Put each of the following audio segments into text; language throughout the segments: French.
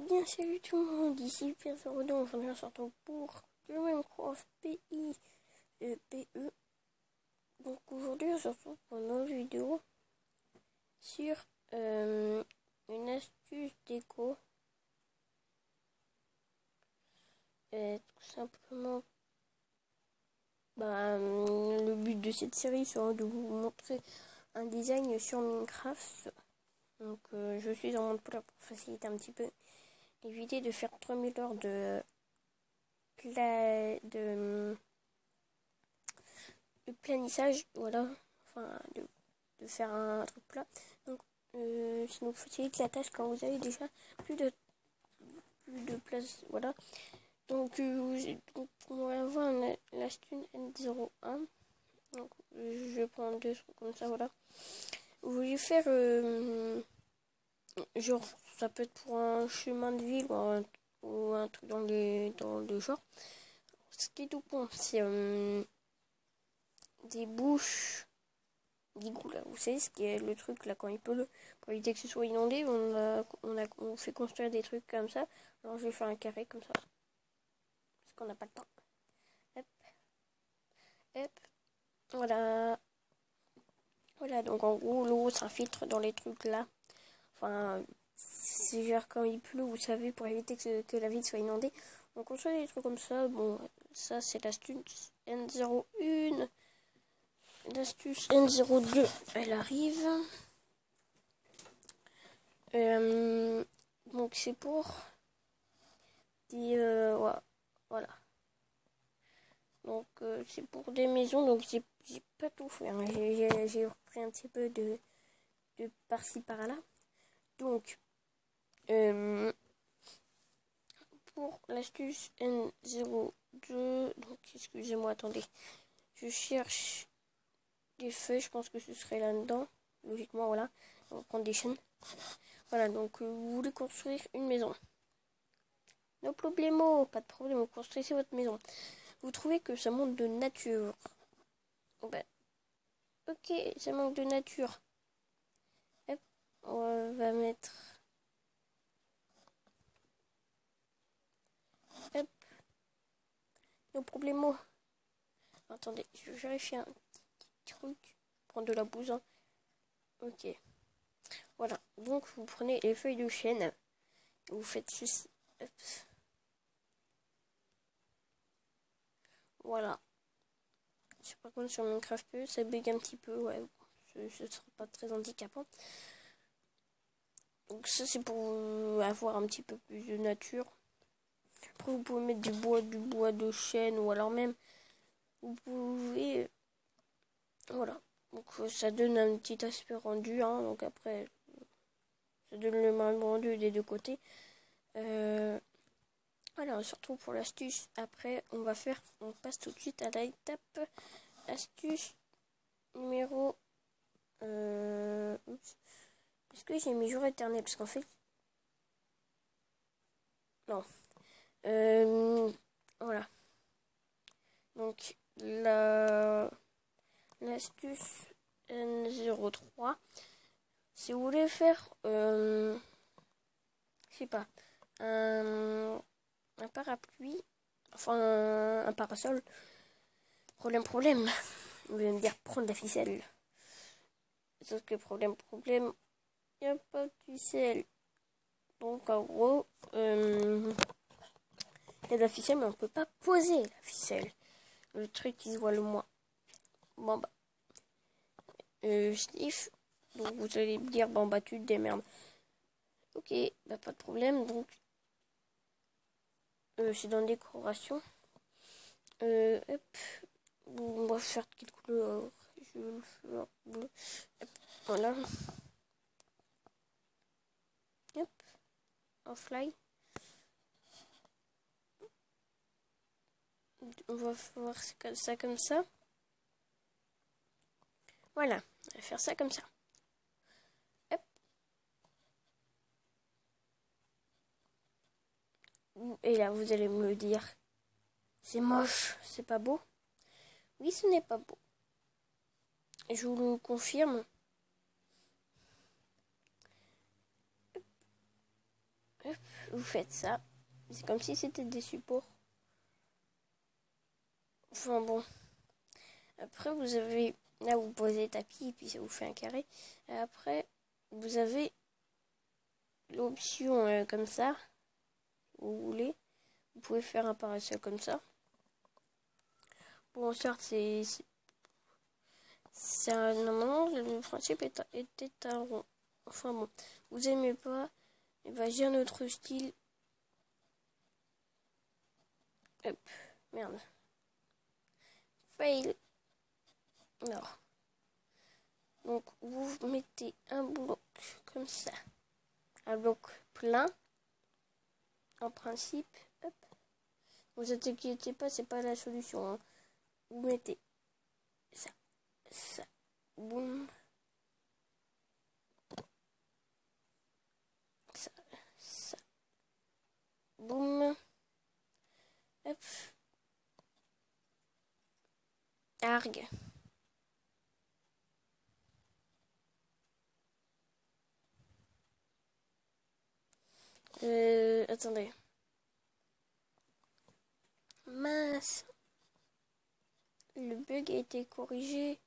Eh bien, salut tout le monde, ici Pierre Zorodon, aujourd'hui on se retrouve pour le Minecraft PE. Donc aujourd'hui on se retrouve pour une autre vidéo sur une astuce déco. Tout simplement, le but de cette série sera de vous montrer un design sur Minecraft. Donc je suis en mode pour faciliter un petit peu, éviter de faire 3000 heures de planissage, voilà, enfin de faire un truc plat. Donc ça nous facilite la tâche quand vous avez déjà plus de place, voilà. Donc, on va avoir l'astuce N01. Donc je vais prendre deux trucs comme ça, voilà. Vous voulez faire genre, ça peut être pour un chemin de ville ou un truc dans le genre. Ce qui est tout bon, c'est des bouches d'igou là. Vous savez ce qui est le truc là quand il pleut, pour éviter que ce soit inondé, on fait construire des trucs comme ça. Alors je vais faire un carré comme ça, parce qu'on n'a pas le temps. Hop, hop, voilà. Voilà, donc en gros l'eau s'infiltre dans les trucs là. Enfin, c'est genre quand il pleut, vous savez, pour éviter que la ville soit inondée. On construit des trucs comme ça. Bon, ça c'est l'astuce N01. L'astuce N02, elle arrive. Donc c'est pour des voilà. Donc c'est pour des maisons. Donc j'ai pas tout fait, hein. J'ai repris un petit peu de par-ci par-là. Donc pour l'astuce N02, donc excusez-moi, attendez, je cherche des feuilles. Je pense que ce serait là-dedans, logiquement. Voilà, on va prendre des chaînes. Voilà, donc vous voulez construire une maison. No problemo, pas de problème, vous construisez votre maison. Vous trouvez que ça manque de nature. Ben, ok, ça manque de nature. Hop, on va mettre... Hop, no problemo. Attendez, je vais vérifier un petit truc. Prendre de la bouse, hein. Ok. Voilà, donc vous prenez les feuilles de chêne. Vous faites ceci. Hop. Voilà. Par contre sur Minecraft PE, ça bug un petit peu, ouais. Ce sera pas très handicapant. Donc ça c'est pour avoir un petit peu plus de nature. Après vous pouvez mettre du bois de chêne, ou alors même vous pouvez, voilà. Donc ça donne un petit aspect rendu, hein. Donc après ça donne le même rendu des deux côtés. Voilà, surtout pour l'astuce. Après on passe tout de suite à l'étape astuce numéro est-ce que j'ai mis jour éternel? Parce qu'en fait... Non. Voilà. Donc, l'astuce N03, si vous voulez faire... je sais pas. Un parapluie. Enfin, un parasol. Problème. Vous allez me dire, prendre de la ficelle. Sauf que problème, il n'y a pas de ficelle. Donc en gros, il y a de la ficelle, mais on ne peut pas poser la ficelle. Le truc qui se voit le moins. Bon bah, sniff. Donc vous allez me dire, bon bah tu te démerdes. Ok, bah pas de problème. Donc c'est dans décoration. Hop, on va faire quelle couleur? Je vais le faire bleu. Hop, voilà. Hop, en fly. On va voir ça comme ça. Voilà, on va faire ça comme ça. Hop. Et là, vous allez me le dire, c'est moche, c'est pas beau. Oui, ce n'est pas beau. Je vous le confirme. Hop. vous faites ça. C'est comme si c'était des supports. Enfin bon. Après, vous avez... Là, vous posez le tapis et puis ça vous fait un carré. Et après, vous avez l'option comme ça. Vous voulez. Vous pouvez faire un parasol comme ça. Bon, certes, normalement, le principe était un rond. Enfin bon, vous aimez pas, et ben j'ai un autre style. Hop, merde. Fail. Non. Donc vous mettez un bloc comme ça. Un bloc plein. En principe. Hop. Vous inquiétez pas, c'est pas la solution. Hein. Vous mettez ça. Ça. Boum. Ça. Ça. Boum. Hop. Argue. Attendez. Mince. Le bug a été corrigé.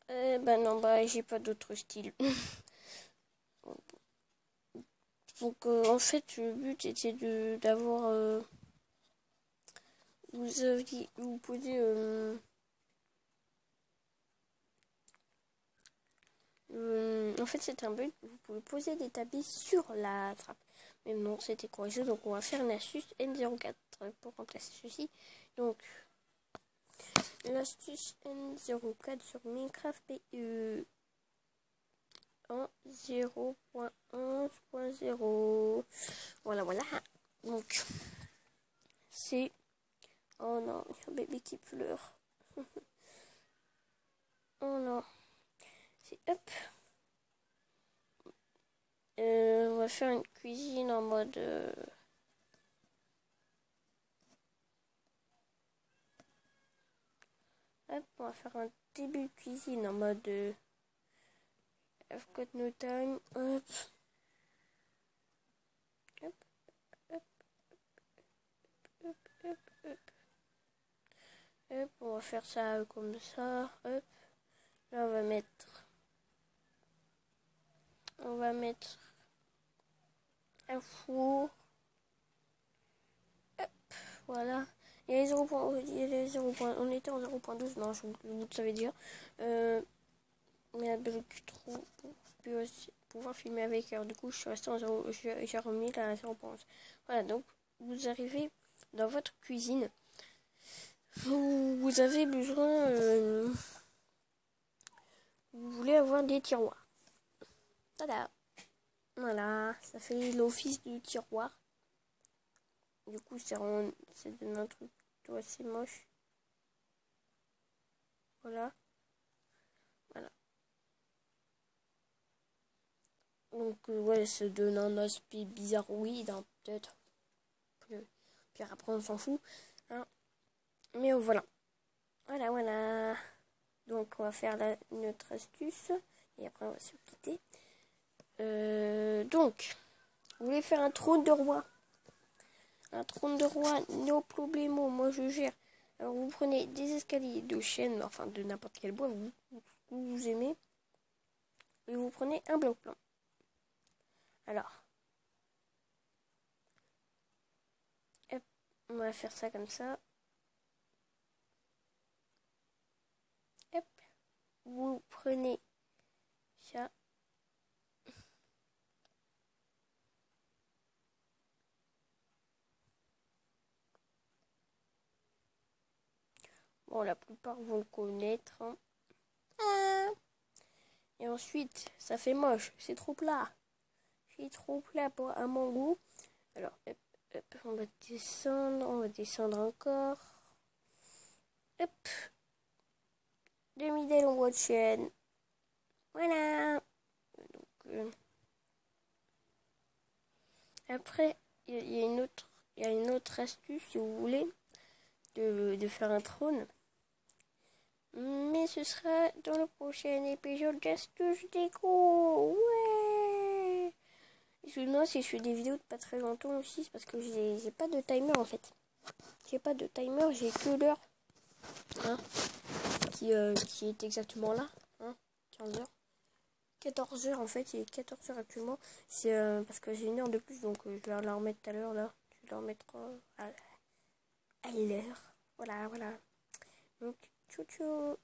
Bah non, bah j'ai pas d'autre style. Donc en fait le but était d'avoir vous posez en fait c'est un bug, vous pouvez poser des tapis sur la trappe. Mais non, c'était corrigé, donc on va faire une astuce N04 pour remplacer ceci. Donc l'astuce N04 sur Minecraft en 0.11.0. Voilà. Donc c'est... Oh non, il y a un bébé qui pleure. Oh non. C'est hop. On va faire une cuisine en mode... Hop, on va faire un début de cuisine en mode... I've got no time. Hop. Hop, hop, hop, hop, hop. Hop, on va faire ça comme ça. Hop. Là, on va mettre un four. Hop, voilà. Il y a les 0. On était en 0.12. Non, vous savez dire. Mais un truc trop pour pouvoir filmer avec. Alors, du coup, je suis restée en 0. J'ai remis à 0.11. Voilà, donc vous arrivez dans votre cuisine. Vous avez besoin. Vous voulez avoir des tiroirs. Tada! Voilà, ça fait l'office du tiroir. Du coup, ça donne un truc assez moche. Voilà. Donc, ouais, ça donne un aspect bizarroïde, hein, peut-être. Puis après, on s'en fout. Hein. Mais voilà. Voilà. Donc, on va faire notre astuce. Et après, on va se quitter. Donc, vous voulez faire un trône de roi. Un trône de roi, no problemo, moi je gère. Alors, vous prenez des escaliers de chêne, enfin de n'importe quel bois vous aimez. Et vous prenez un bloc blanc. Alors, hop, on va faire ça comme ça. Hop, vous prenez ça. Bon, la plupart vont le connaître. Hein. Ah. Et ensuite, ça fait moche, c'est trop plat. C'est trop plat pour un mon goût. Alors, hop, on va descendre encore. Hop, demi-longueur de chaîne. Voilà. Donc, après, il y a une autre astuce, si vous voulez, de faire un trône. Mais ce sera dans le prochain épisode d'Astuce Déco. Ouais. Excuse-moi si je fais des vidéos de pas très longtemps aussi, c'est parce que j'ai pas de timer en fait. J'ai pas de timer, j'ai que l'heure. Hein, qui est exactement là. Hein, 15h. 14h en fait, il est 14h actuellement. C'est parce que j'ai une heure de plus, donc je vais la remettre tout à l'heure là. Je vais la remettre à l'heure. Voilà, voilà. Donc, ciao ciao.